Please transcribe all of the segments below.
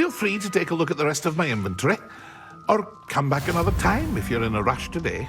Feel free to take a look at the rest of my inventory, or come back another time if you're in a rush today.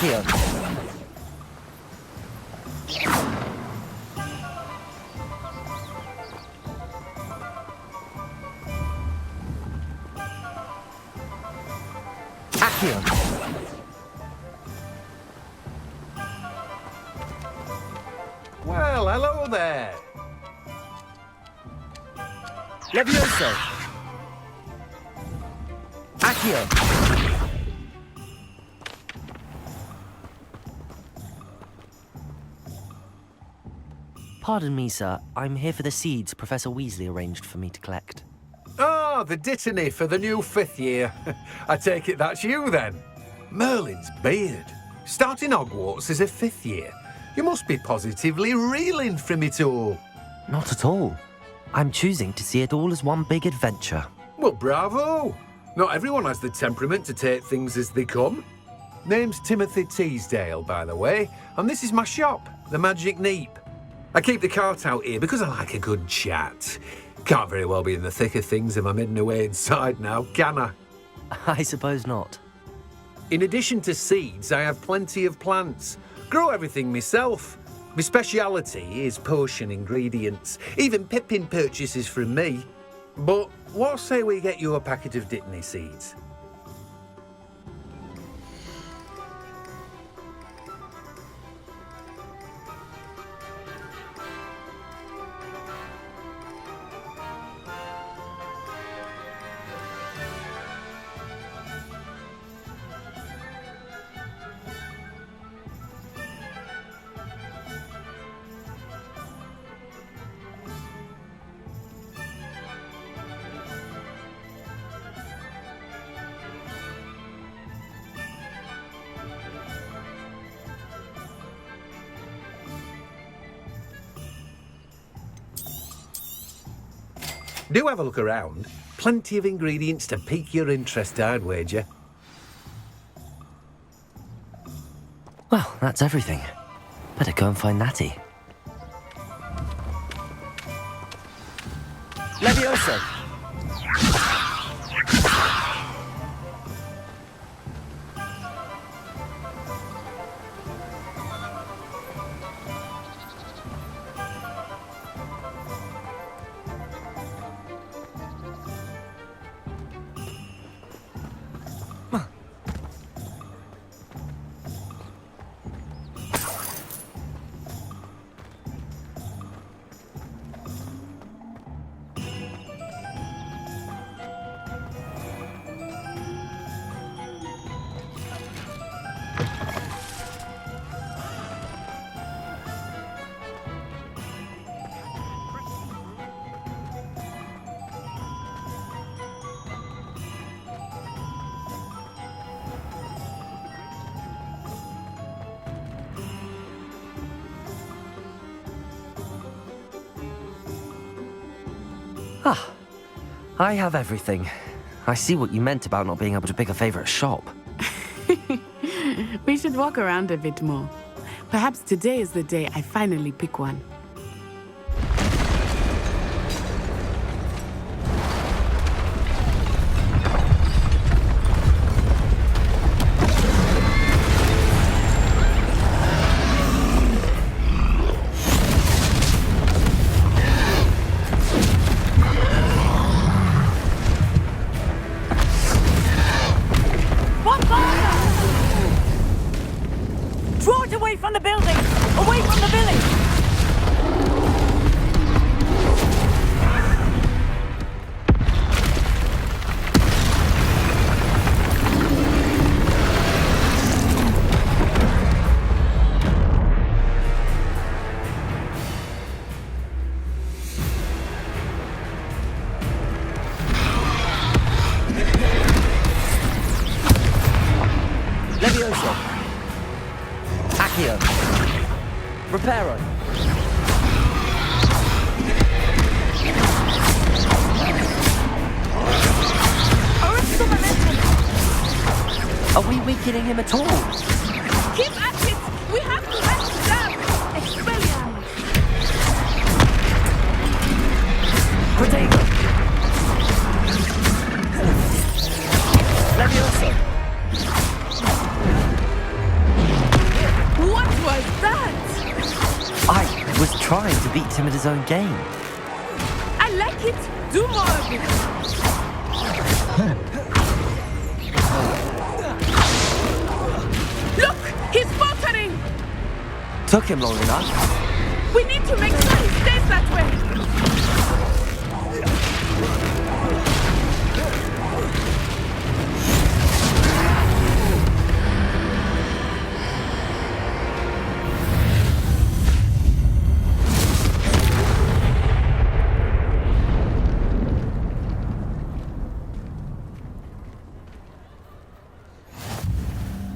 Here. Accio. Well, hello there. Levioso. Accio. Pardon me, sir. I'm here for the seeds Professor Weasley arranged for me to collect. Ah, the dittany for the new 5th year. I take it that's you, then. Merlin's beard. Starting Hogwarts as a 5th year. You must be positively reeling from it all. Not at all. I'm choosing to see it all as one big adventure. Well, bravo. Not everyone has the temperament to take things as they come. Name's Timothy Teasdale, by the way, and this is my shop, the Magic Neep. I keep the cart out here because I like a good chat. Can't very well be in the thick of things if I'm hidden away inside now, can I? I suppose not. In addition to seeds, I have plenty of plants. Grow everything myself. My speciality is potion ingredients. Even Pippin purchases from me. But what say we get you a packet of Dittany seeds? Do have a look around. Plenty of ingredients to pique your interest, I'd wager. Well, that's everything. Better go and find Natty. Levioso! Ah, I have everything. I see what you meant about not being able to pick a favorite shop. We should walk around a bit more. Perhaps today is the day I finally pick one. Are we weakening him at all? Keep at it! We have to let it down! Expelliarmus! Protego! Leviosa! What was that? I was trying to beat him at his own game. I like it! Do more of it! Look! He's faltering! Took him long enough. We need to make sure he stays that way!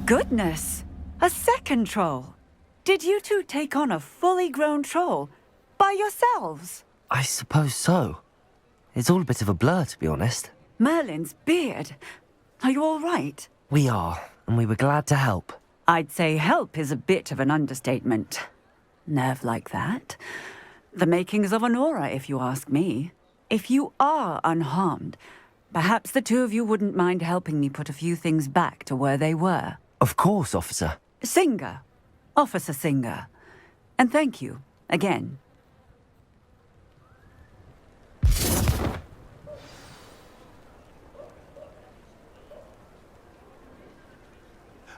Goodness! A second troll! Did you two take on a fully grown troll? By yourselves? I suppose so. It's all a bit of a blur, to be honest. Merlin's beard. Are you all right? We are, and we were glad to help. I'd say help is a bit of an understatement. Nerve like that. The makings of an aura, if you ask me. If you are unharmed, perhaps the two of you wouldn't mind helping me put a few things back to where they were. Of course, officer. Singer. Officer Singer. And thank you, again.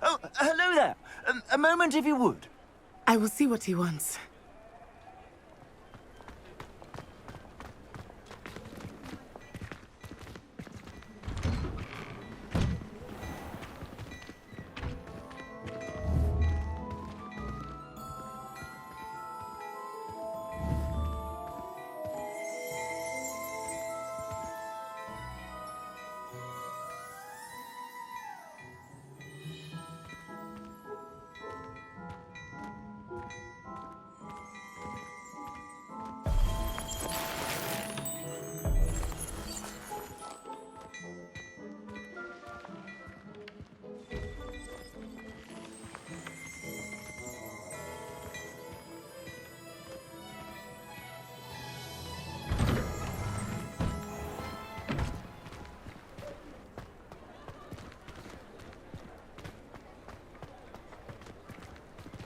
Oh, hello there. A moment, if you would. I will see what he wants.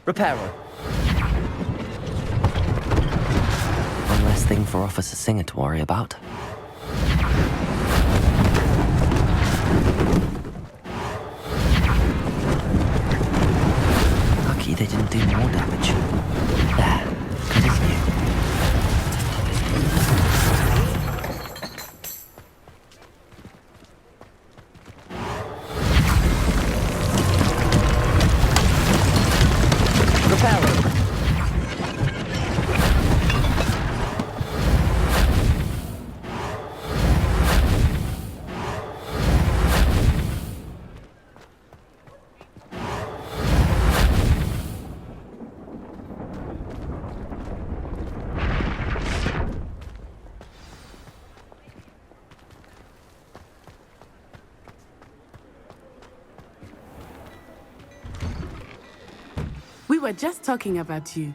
Reparo. One less thing for Officer Singer to worry about. Lucky they didn't do more damage. There, good as new. We were just talking about you.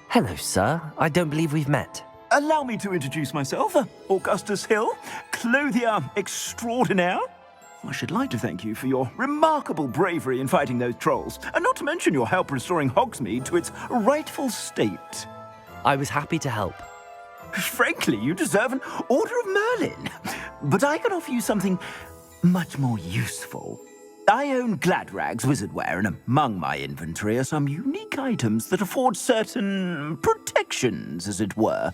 Hello, sir. I don't believe we've met. Allow me to introduce myself, Augustus Hill, clothier extraordinaire. I should like to thank you for your remarkable bravery in fighting those trolls, and not to mention your help restoring Hogsmeade to its rightful state. I was happy to help. Frankly, you deserve an Order of Merlin. But I can offer you something much more useful. I own Gladrag's wizardwear, and among my inventory are some unique items that afford certain protections, as it were.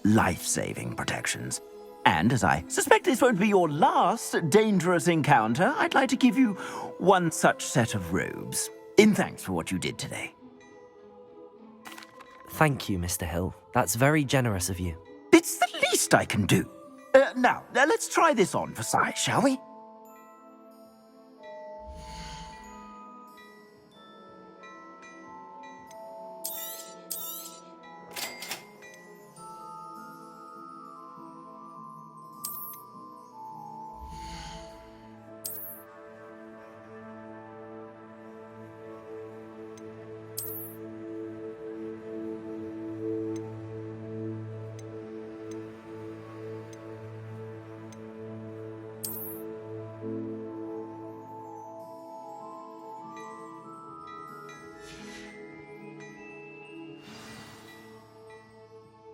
Life-saving protections. And as I suspect this won't be your last dangerous encounter, I'd like to give you one such set of robes, in thanks for what you did today. Thank you, Mr. Hill. That's very generous of you. It's the least I can do. Now, let's try this on for size, shall we?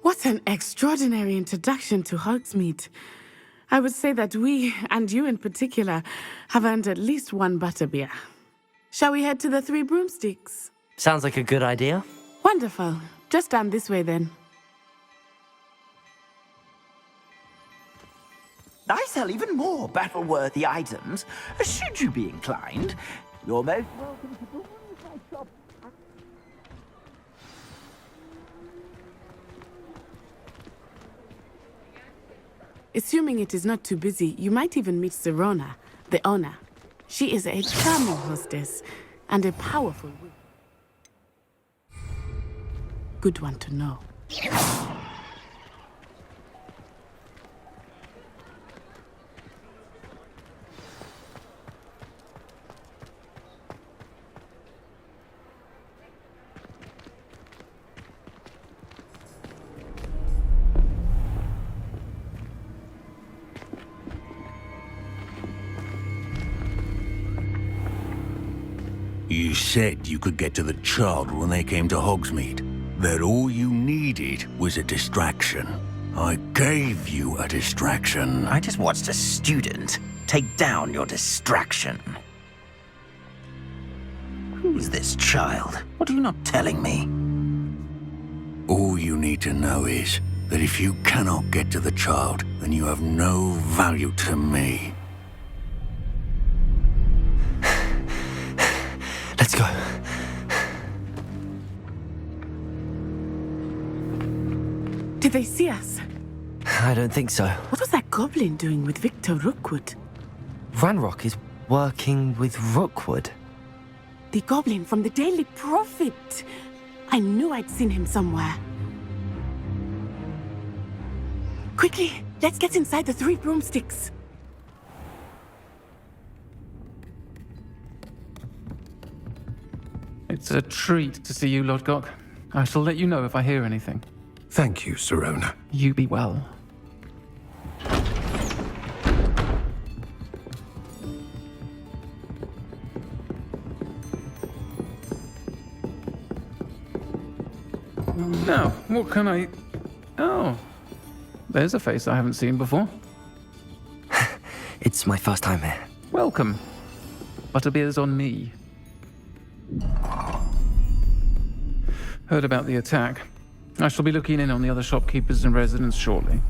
What an extraordinary introduction to Hogsmeade. I would say that we, and you in particular, have earned at least one butterbeer. Shall we head to the Three Broomsticks? Sounds like a good idea. Wonderful. Just down this way then. I sell even more battle-worthy items, should you be inclined. You're most welcome to join my shop. Assuming it is not too busy, you might even meet Serona, the owner. She is a charming hostess and a powerful woman. Good one to know. You said you could get to the child when they came to Hogsmeade. That all you needed was a distraction. I gave you a distraction. I just watched a student take down your distraction. Who's this child? What are you not telling me? All you need to know is that if you cannot get to the child, then you have no value to me. Let's go. Did they see us? I don't think so. What was that goblin doing with Victor Rukvud? Ranrock is working with Rookwood. The goblin from the Daily Prophet. I knew I'd seen him somewhere. Quickly, let's get inside the Three Broomsticks. It's a treat to see you, Lodgok. I shall let you know if I hear anything. Thank you, Serona. You be well. Now, what can I... Oh, there's a face I haven't seen before. It's my first time here. Welcome. Butterbeer's on me. Heard about the attack. I shall be looking in on the other shopkeepers and residents shortly.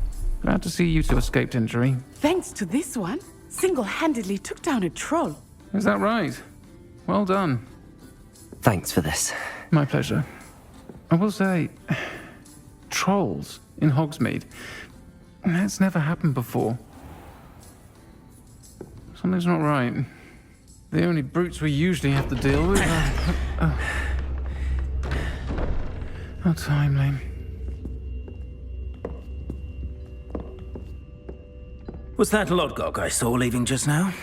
Glad to see you two escaped injury. Thanks to this one, single-handedly took down a troll. Is that right? Well done. Thanks for this. My pleasure. I will say, trolls in Hogsmeade. That's never happened before. Something's not right. The only brutes we usually have to deal with are... How timely. Was that Lodgok I saw leaving just now?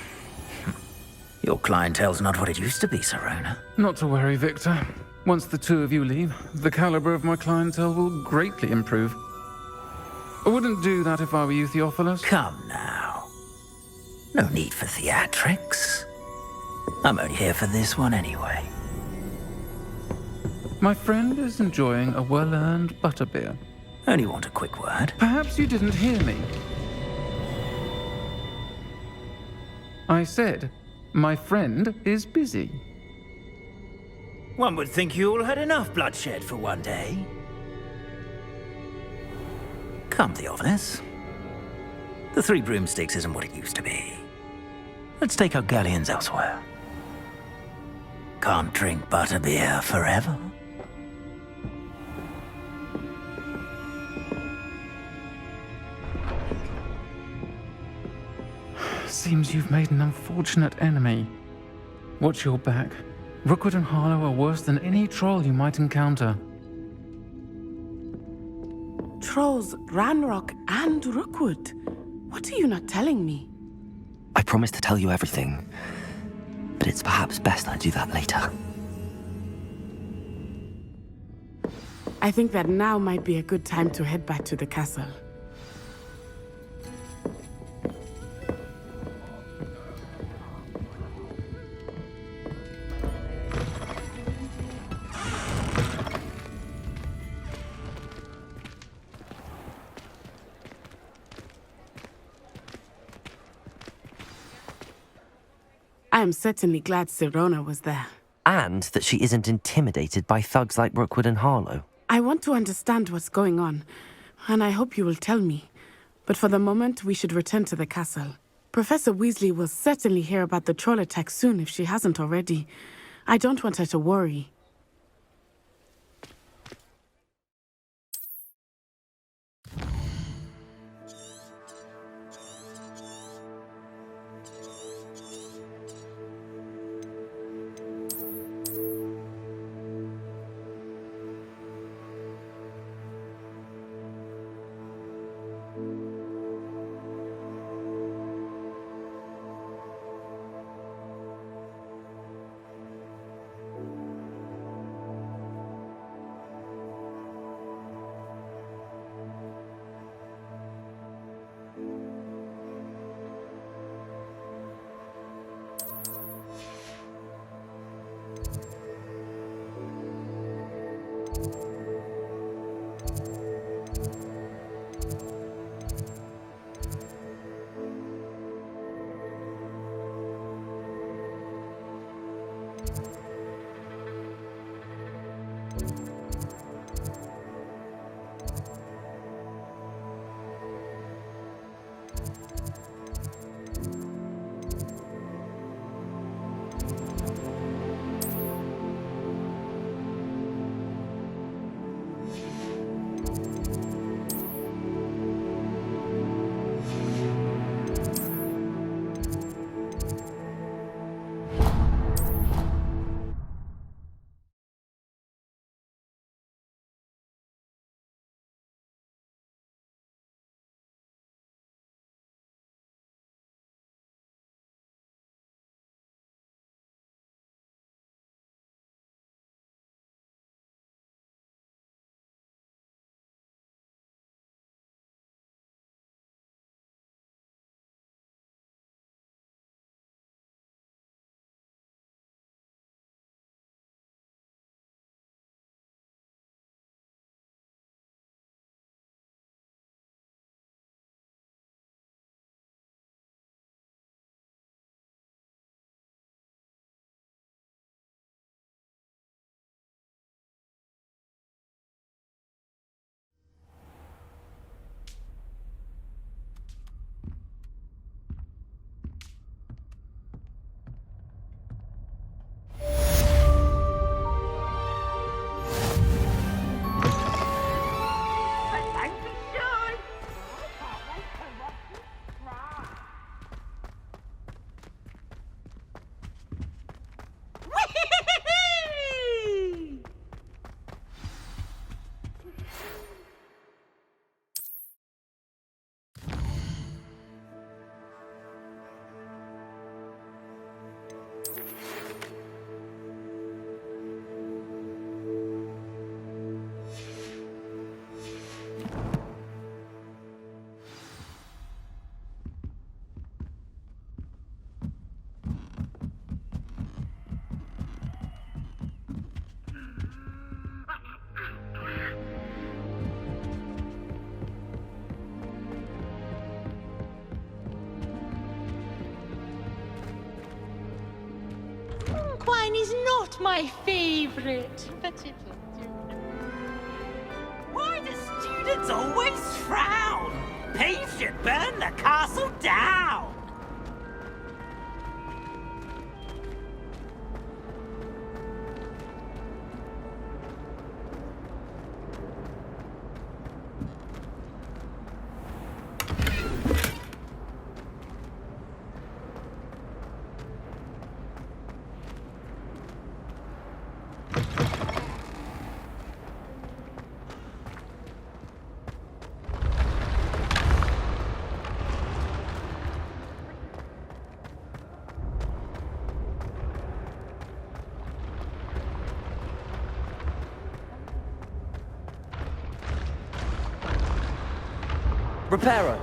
Your clientele's not what it used to be, Sirona. Not to worry, Victor. Once the two of you leave, the caliber of my clientele will greatly improve. I wouldn't do that if I were you, Theophilus. Come now. No need for theatrics. I'm only here for this one anyway. My friend is enjoying a well-earned butterbeer. Only want a quick word. Perhaps you didn't hear me. I said, my friend is busy. One would think you all had enough bloodshed for one day. Come, Theophilus. The Three Broomsticks isn't what it used to be. Let's take our galleons elsewhere. Can't drink butterbeer forever. Seems you've made an unfortunate enemy. Watch your back. Rookwood and Harlow are worse than any troll you might encounter. Trolls, Ranrock, and Rookwood. What are you not telling me? I promised to tell you everything, but it's perhaps best I do that later. I think that now might be a good time to head back to the castle. I am certainly glad Sirona was there. And that she isn't intimidated by thugs like Rookwood and Harlow. I want to understand what's going on, and I hope you will tell me. But for the moment, we should return to the castle. Professor Weasley will certainly hear about the troll attack soon if she hasn't already. I don't want her to worry. Not my favorite, but it'll do. Why do students always frown? Peeves should burn the castle down! Reparo.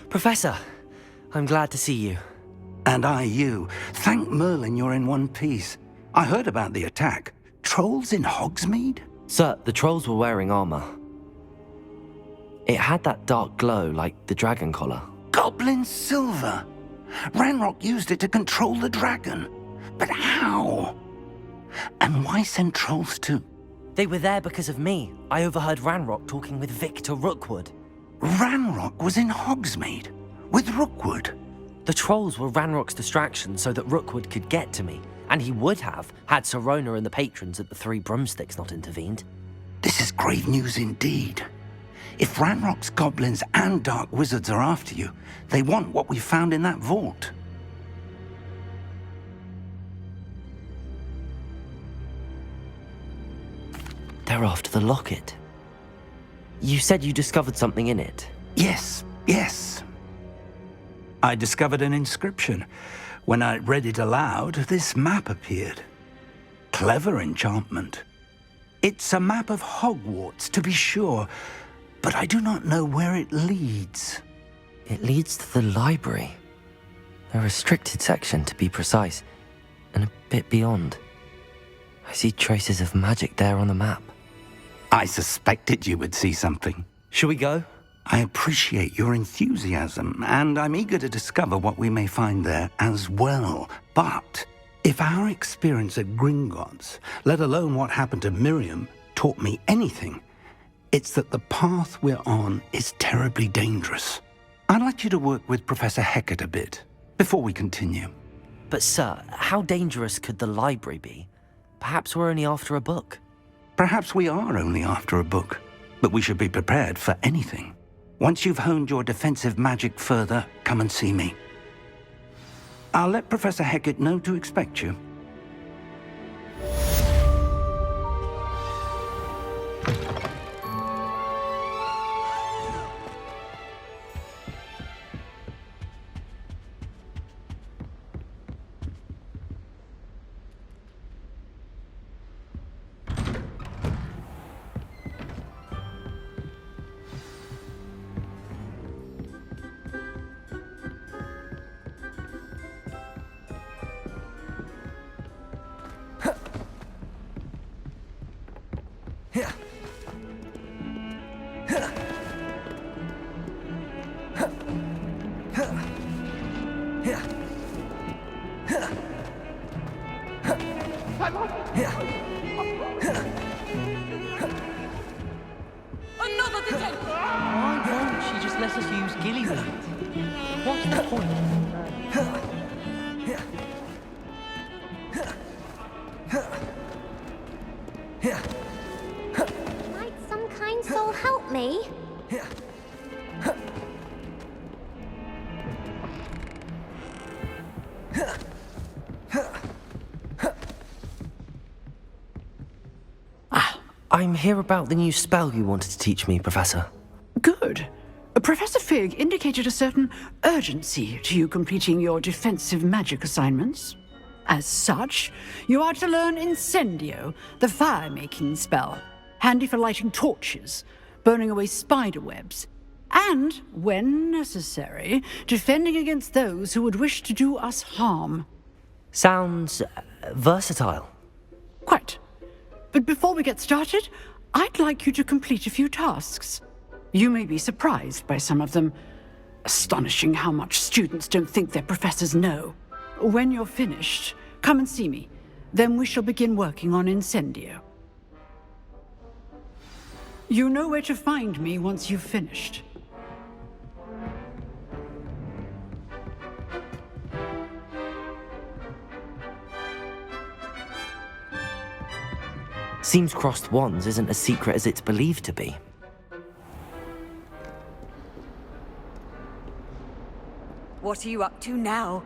Professor, I'm glad to see you. And I you. Thank Merlin you're in one piece. I heard about the attack. Trolls in Hogsmeade? Sir, the trolls were wearing armor. It had that dark glow like the dragon collar. Goblin silver! Ranrock used it to control the dragon. But how? And why send trolls too? They were there because of me. I overheard Ranrock talking with Victor Rukvud. Ranrock was in Hogsmeade? With Rukvud? The trolls were Ranrock's distraction so that Rukvud could get to me. And he would have, had Sirona and the patrons at the Three Broomsticks not intervened. This is grave news indeed. If Ranrock's goblins and dark wizards are after you, they want what we found in that vault. They're after the locket. You said you discovered something in it. Yes, yes. I discovered an inscription. When I read it aloud, this map appeared. Clever enchantment. It's a map of Hogwarts, to be sure, but I do not know where it leads. It leads to the library. A restricted section, to be precise, and a bit beyond. I see traces of magic there on the map. I suspected you would see something. Shall we go? I appreciate your enthusiasm, and I'm eager to discover what we may find there as well. But if our experience at Gringotts, let alone what happened to Miriam, taught me anything, it's that the path we're on is terribly dangerous. I'd like you to work with Professor Hecat a bit before we continue. But sir, how dangerous could the library be? Perhaps we're only after a book. Perhaps we are only after a book, but we should be prepared for anything. Once you've honed your defensive magic further, come and see me. I'll let Professor Hecat know to expect you. Another detective! Why don't she just let us use Gillyweed? What's the point? Might some kind soul help me? I'm here about the new spell you wanted to teach me, Professor. Good. Professor Fig indicated a certain urgency to you completing your defensive magic assignments. As such, you are to learn Incendio, the fire-making spell, handy for lighting torches, burning away spider webs, and, when necessary, defending against those who would wish to do us harm. Sounds versatile. Quite. But before we get started, I'd like you to complete a few tasks. You may be surprised by some of them. Astonishing how much students don't think their professors know. When you're finished, come and see me. Then we shall begin working on Incendio. You know where to find me once you've finished. Seems crossed wands isn't as secret as it's believed to be. What are you up to now?